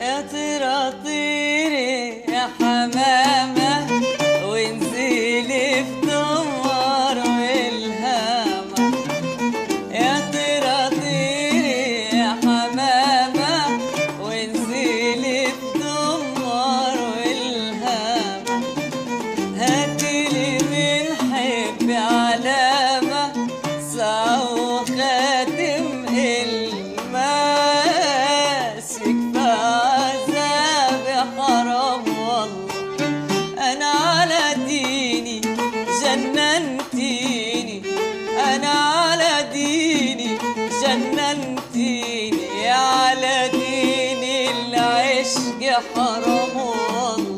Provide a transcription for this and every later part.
يا طيرة طيري يا حمامة وانزلي في دمار والهامة. يا طيرة طيري يا حمامة وانزلي في دمار والهامة. هاتيلي من حبي علامة ساعة وخاتم الماسك بعذابي حرام والله. أنا على ديني جننتيني، أنا على ديني جننتيني، على ديني العشق حرام والله.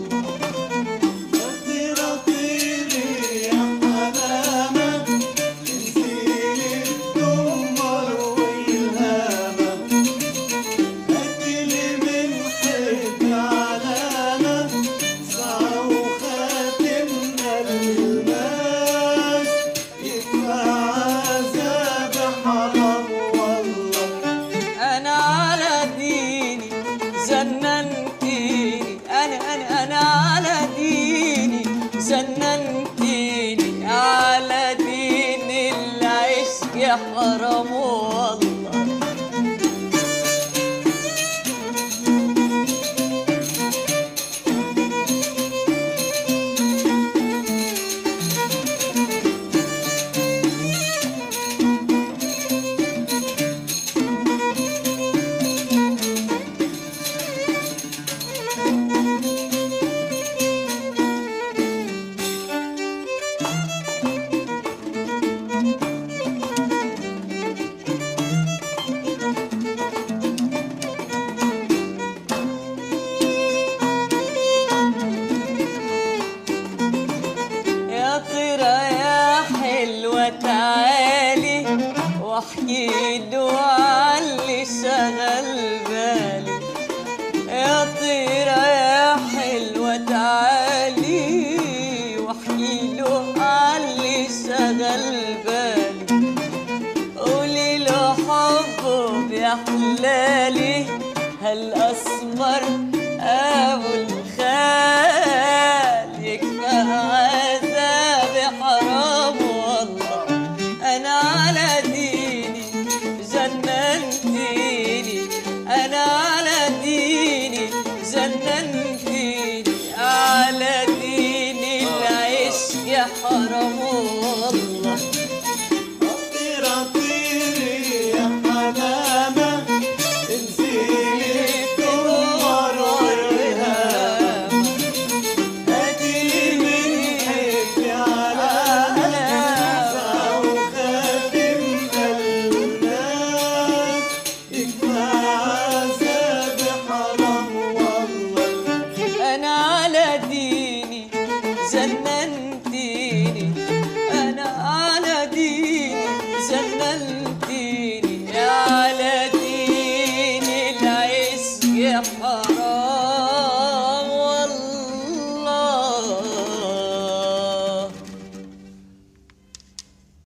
جننتيني أنا على ديني جننتيني، على دين العشق حرام والله. يا طيرة يا حلوة تعالي واحكيله عاللي شغل بالي. يا طيرة يا حلوة تعالي واحكيله عاللي شغل بالي. قولي له حبه يا حلالي هالأسمر أبو